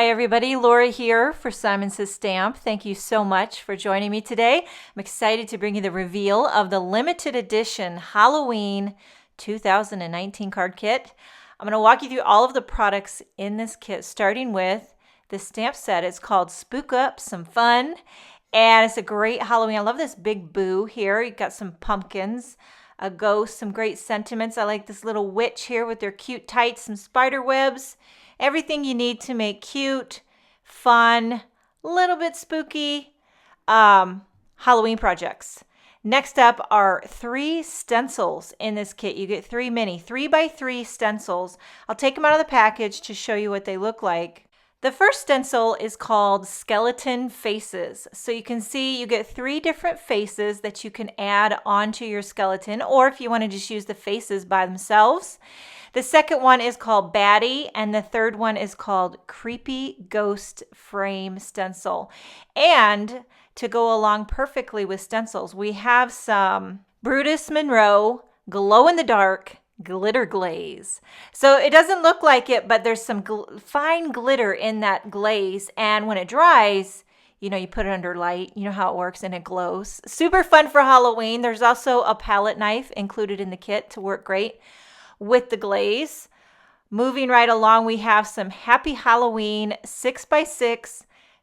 Hi everybody, Laura here for Simon Says Stamp. Thank you so much for joining me today. I'm excited to bring you the reveal of the limited edition Halloween 2019 card kit. I'm going to walk you through all of the products in this kit, starting with the stamp set. It's called Spook Up Some Fun, and it's a great Halloween. I love this big boo here. You've got some pumpkins, a ghost, some great sentiments. I like this little witch here with their cute tights, some spider webs. Everything you need to make cute, fun, a little bit spooky Halloween projects. Next up are 3 stencils in this kit. You get 3 mini 3x3 stencils. I'll take them out of the package to show you what they look like. The first stencil is called Skeleton Faces. So you can see you get 3 different faces that you can add onto your skeleton, or if you want to just use the faces by themselves. The second one is called Baddie, and the third one is called Creepy Ghost Frame Stencil. And to go along perfectly with stencils, we have some Brutus Monroe glow-in-the-dark glitter glaze. So it doesn't look like it, but there's some fine glitter in that glaze, and when it dries, you put it under light, you know how it works, and it glows. Super fun for Halloween. There's also a palette knife included in the kit to work great with the glaze. Moving right along, we have some Happy Halloween 6x6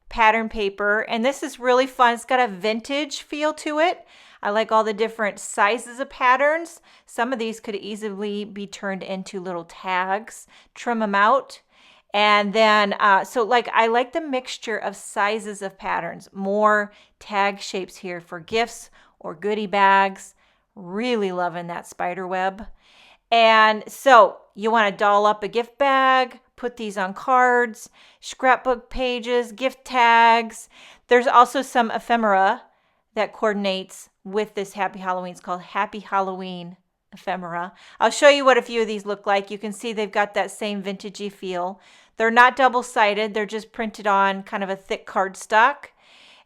pattern paper, and this is really fun. It's got a vintage feel to it. I like all the different sizes of patterns. Some of these could easily be turned into little tags. Trim them out. And then, I like the mixture of sizes of patterns. More tag shapes here for gifts or goodie bags. Really loving that spider web. And so you want to doll up a gift bag, put these on cards, scrapbook pages, gift tags. There's also some ephemera that coordinates with this Happy Halloween. It's called Happy Halloween ephemera. I'll show you what a few of these look like. You can see they've got that same vintagey feel. They're not double-sided. They're just printed on kind of a thick cardstock.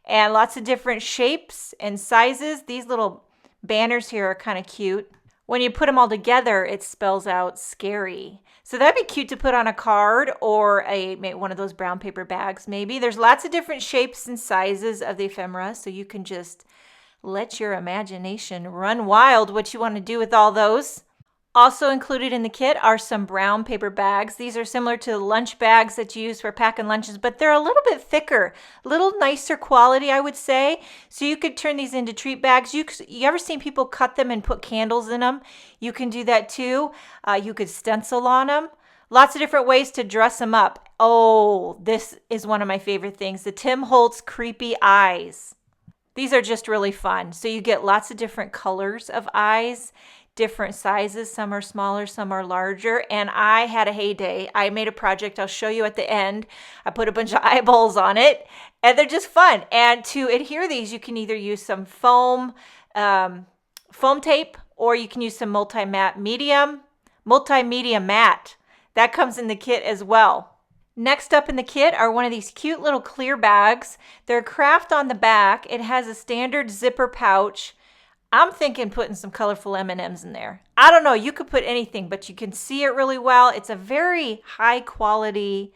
And lots of different shapes and sizes. These little banners here are kind of cute. When you put them all together, it spells out scary. So that'd be cute to put on a card or one of those brown paper bags maybe. There's lots of different shapes and sizes of the ephemera, so you can just let your imagination run wild what you want to do with all those. Also included in the kit are some brown paper bags. These are similar to the lunch bags that you use for packing lunches, but they're a little bit thicker, a little nicer quality, I would say. So you could turn these into treat bags. You ever seen people cut them and put candles in them? You can do that too. You could stencil on them. Lots of different ways to dress them up. Oh, this is one of my favorite things, the Tim Holtz Creepy Eyes. These are just really fun. So you get lots of different colors of eyes, different sizes. Some are smaller, some are larger. And I had a heyday. I made a project I'll show you at the end. I put a bunch of eyeballs on it, and they're just fun. And to adhere these, you can either use some foam tape, or you can use some multimedia mat. That comes in the kit as well. Next up in the kit are one of these cute little clear bags. They're craft on the back. It has a standard zipper pouch. I'm thinking putting some colorful M&Ms in there. I don't know, you could put anything, but you can see it really well. It's a very high quality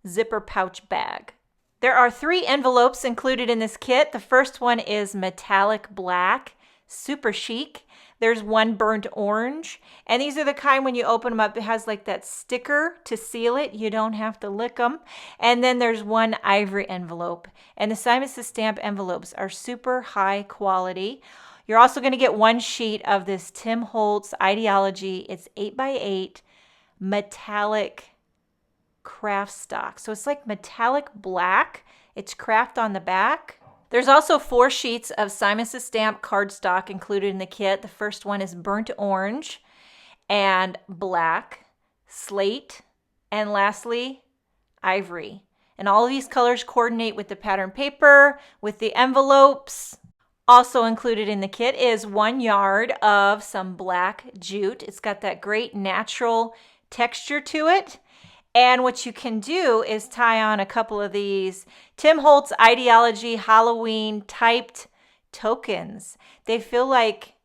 zipper pouch bag. There are 3 envelopes included in this kit. The first one is metallic black, super chic. There's one burnt orange, and these are the kind when you open them up, it has like that sticker to seal it. You don't have to lick them. And then there's one ivory envelope, and the Simon Says Stamp envelopes are super high quality. You're also going to get 1 sheet of this Tim Holtz Ideology. It's 8x8 metallic craft stock. So it's like metallic black. It's craft on the back. There's also 4 sheets of Simon Says Stamp cardstock included in the kit. The first one is burnt orange and black, slate, and lastly, ivory. And all of these colors coordinate with the pattern paper, with the envelopes. Also included in the kit is 1 yard of some black jute. It's got that great natural texture to it. And what you can do is tie on a couple of these Tim Holtz Ideology Halloween typed tokens. They feel like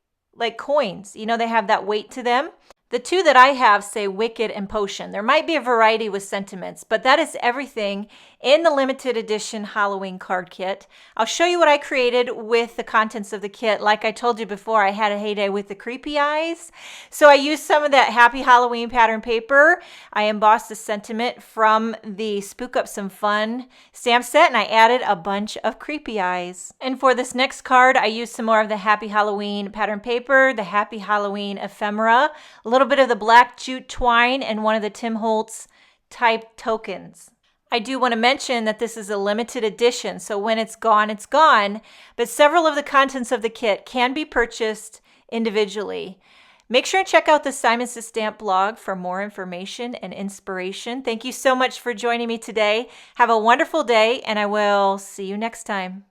coins. They have that weight to them. The two that I have say Wicked and Potion. There might be a variety with sentiments, but that is everything in the limited edition Halloween card kit. I'll show you what I created with the contents of the kit. Like I told you before, I had a heyday with the creepy eyes. So I used some of that Happy Halloween pattern paper. I embossed the sentiment from the Spook Up Some Fun stamp set, and I added a bunch of creepy eyes. And for this next card, I used some more of the Happy Halloween pattern paper, the Happy Halloween ephemera, a little bit of the black jute twine, and one of the Tim Holtz type tokens. I do want to mention that this is a limited edition, so when it's gone, but several of the contents of the kit can be purchased individually. Make sure and check out the Simon Says Stamp blog for more information and inspiration. Thank you so much for joining me today. Have a wonderful day, and I will see you next time.